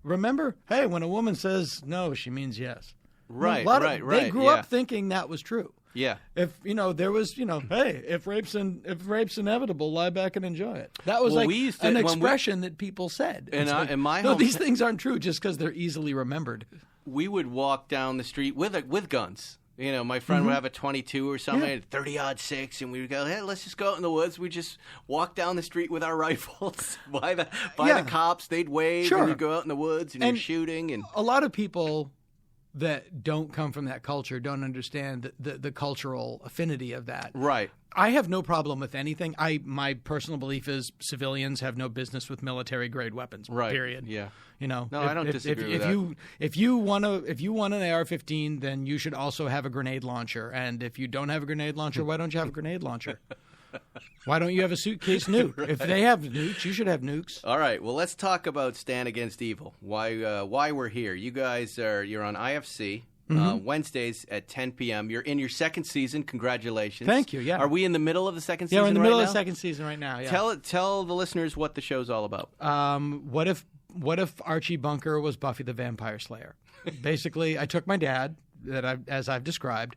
hey, when a woman says no, she means yes. Right. They grew up thinking that was true. Yeah. If there was, hey, if rape's inevitable, lie back and enjoy it. That was an expression that people said. In my home, these things aren't true just because they're easily remembered. We would walk down the street with guns. My friend would have a 22 or something, a 30-06, and we would go, hey, let's just go out in the woods. We just walk down the street with our rifles by the cops. They'd wave, and you'd go out in the woods, and you're shooting. And a lot of people that don't come from that culture don't understand the cultural affinity of that. Right. I have no problem with anything. My personal belief is civilians have no business with military-grade weapons. Right. Period. Yeah. No, I don't disagree with that. If you want an AR-15, then you should also have a grenade launcher. And if you don't have a grenade launcher, why don't you have a grenade launcher? Why don't you have a suitcase nuke? Right. If they have nukes, you should have nukes. All right. Well, let's talk about Stand Against Evil. Why we're here. You guys you're on IFC Wednesdays at 10 p.m. You're in your 2nd season. Congratulations. Thank you. Yeah. Are we in the middle of the 2nd season? Yeah, we're in the middle of the 2nd season right now. Yeah. Tell the listeners what the show's all about. What if Archie Bunker was Buffy the Vampire Slayer? Basically, I took my dad, as I've described.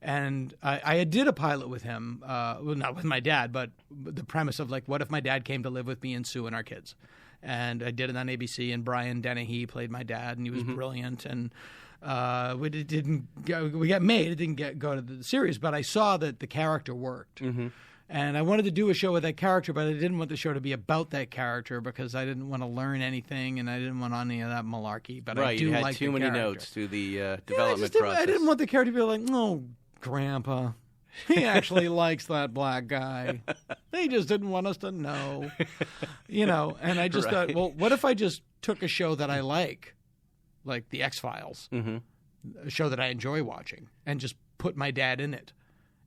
And I did a pilot with him, well, not with my dad, but the premise of like, what if my dad came to live with me and Sue and our kids? And I did it on ABC, and Brian Dennehy played my dad, and he was brilliant. And we got made. It didn't go to the series, but I saw that the character worked. And I wanted to do a show with that character, but I didn't want the show to be about that character because I didn't want to learn anything, and I didn't want any of that malarkey. But I do you had like too many character. Notes through the development process. I didn't want the character to be like, no, Grandpa, he actually likes that black guy. He just didn't want us to know, And I just thought, well, what if I just took a show that I like The X-Files, a show that I enjoy watching, and just put my dad in it,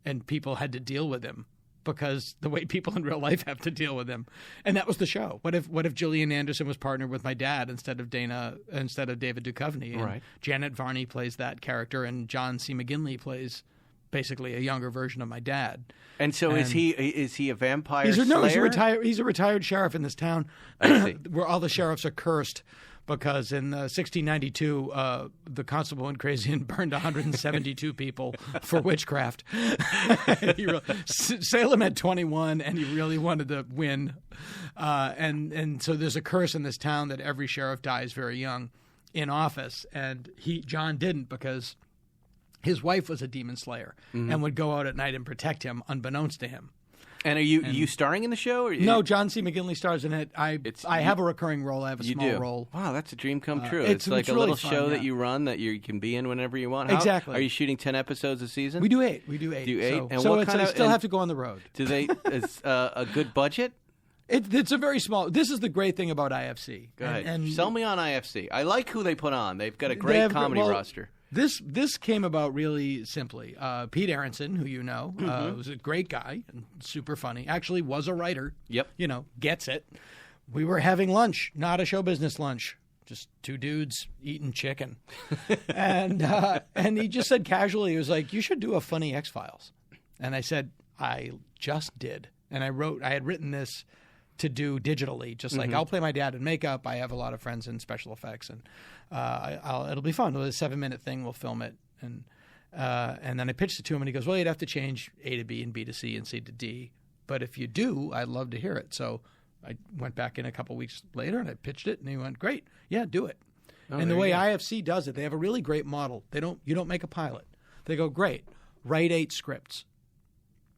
and people had to deal with him because the way people in real life have to deal with him, and that was the show. What if Gillian Anderson was partnered with my dad instead of David Duchovny? Right. Janet Varney plays that character, and John C. McGinley plays basically a younger version of my dad. And so is he a vampire slayer? No, he's a retired sheriff in this town where all the sheriffs are cursed because in 1692 the constable went crazy and burned 172 people for witchcraft. Salem had 21 and he really wanted to win. And so there's a curse in this town that every sheriff dies very young in office. And John didn't because his wife was a demon slayer and would go out at night and protect him, unbeknownst to him. And are you starring in the show? Or No, John C. McGinley stars in it. I have a recurring role. I have a small role. Wow, that's a dream come true. It's like a really little fun, show yeah. that you run that you can be in whenever you want. Exactly. Are you shooting 10 episodes a season? We do 8. We do 8. Do you 8? So, And so what it's, kind I of- still and- have to go on the road. Do they? Is a good budget? It's a very small. This is the great thing about IFC. Go ahead. And Sell me on IFC. I like who they put on. They've got a great comedy roster. This came about really simply. Pete Aronson, who you know, was a great guy and super funny. Actually, was a writer. Yep. You know, gets it. We were having lunch, not a show business lunch, just two dudes eating chicken, and he just said casually, he was like, "You should do a funny X-Files," and I said, "I just did," and I had written this to do digitally, just like I'll play my dad in makeup. I have a lot of friends in special effects, and it'll be fun. It's a 7-minute thing. We'll film it, and then I pitched it to him, and he goes, "Well, you'd have to change A to B and B to C and C to D, but if you do, I'd love to hear it." So I went back in a couple weeks later, and I pitched it, and he went, "Great, yeah, do it." And the way IFC does it, they have a really great model. You don't make a pilot. They go, "Great, write 8 scripts."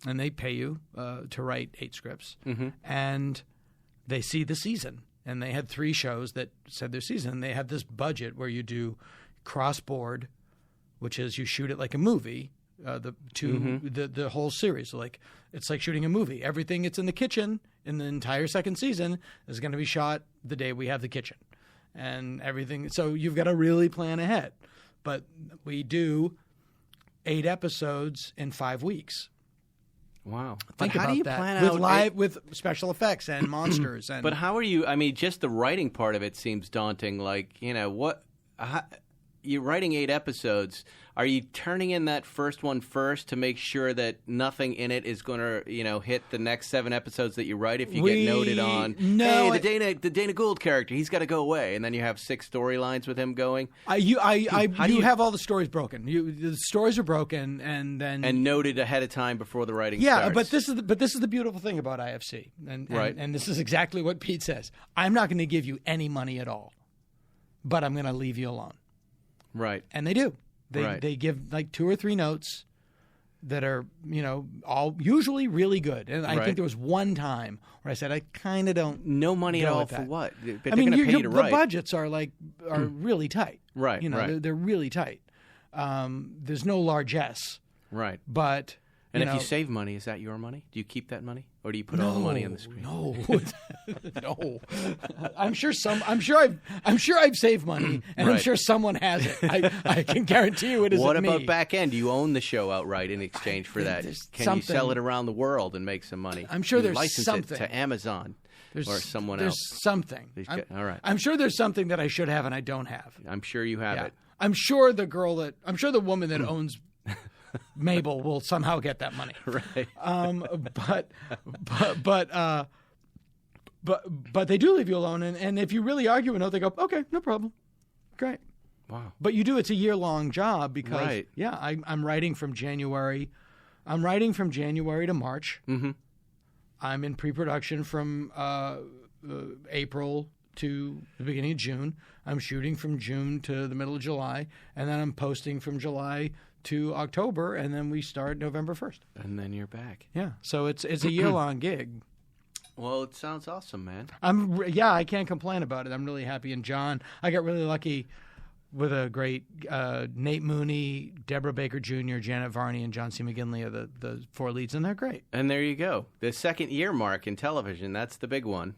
And they pay you to write 8 scripts. And they see the season. And they had 3 shows that said their season. And they have this budget where you do cross-board, which is you shoot it like a movie, the whole series. So it's like shooting a movie. Everything that's in the kitchen in the entire second season is going to be shot the day we have the kitchen. And everything. So you've got to really plan ahead. But we do 8 episodes in 5 weeks. Wow. Think but how about do you that. plan with out live with special effects and monsters and But how are you? I mean, just the writing part of it seems daunting. Like, you're writing 8 episodes. Are you turning in that first one first to make sure that nothing in it is going to, hit the next 7 episodes that you write? If you get noted on, hey, the Dana Gould character, he's got to go away, and then you have 6 storylines with him going. You have all the stories broken. The stories are broken, and noted ahead of time before the writing. Yeah, starts. but this is the beautiful thing about IFC, and this is exactly what Pete says. I'm not going to give you any money at all, but I'm going to leave you alone. Right. And they do. They give like 2 or 3 notes that are, all usually really good. And I think there was one time where I said, I kind of don't. No money at go all with for that. what? But I they're mean, going to pay you to write. the budgets are really tight. Right. They're really tight. There's no largesse. Right. But. And if you save money, is that your money? Do you keep that money, or do you put all the money on the screen? No, no. I'm sure I've saved money, and I'm sure someone has it. I can guarantee you it isn't What me. about back end? Do you own the show outright in exchange for that? Can you sell it around the world and make some money? I'm sure you there's license something. it to Amazon or someone else. There's something. All right. I'm sure there's something that I should have and I don't have. I'm sure you have it. I'm sure the woman that owns Mabel will somehow get that money. Right. But they do leave you alone, and if you really argue a note, they go, okay, no problem, great. Wow. But you do. It's a year-long job because Right. I'm writing from January. I'm writing from January to March. Mm-hmm. I'm in pre-production from April to the beginning of June. I'm shooting from June to the middle of July, and then I'm posting from July to October, and then we start November 1st. And then you're back. Yeah, so it's a year-long gig. Well, it sounds awesome, man. I can't complain about it. I'm really happy. And John, I got really lucky with a great Nate Mooney, Deborah Baker Jr., Janet Varney, and John C. McGinley are the 4 leads, and they're great. And there you go. The 2nd year mark in television, that's the big one.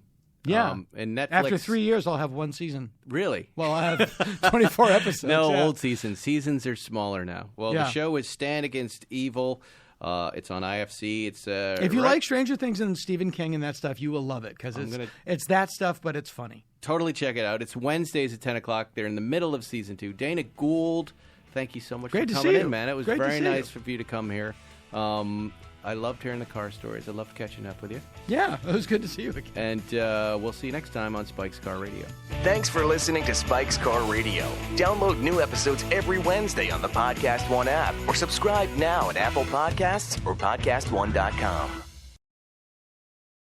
Yeah. And Netflix. After 3 years, I'll have 1 season. Really? Well, I have 24 episodes. No, yeah. old seasons. Seasons are smaller now. Well, Yeah. the show is Stand Against Evil. It's on IFC. It's if you like Stranger Things and Stephen King and that stuff, you will love it because it's that stuff, but it's funny. Totally check it out. It's Wednesdays at 10 o'clock. They're in the middle of season 2. Dana Gould, thank you so much Great for to coming see in, you. man. It was Great to very see nice you. for you to come here. I loved hearing the car stories. I loved catching up with you. Yeah, it was good to see you again. And we'll see you next time on Spike's Car Radio. Thanks for listening to Spike's Car Radio. Download new episodes every Wednesday on the Podcast One app or subscribe now at Apple Podcasts or PodcastOne.com.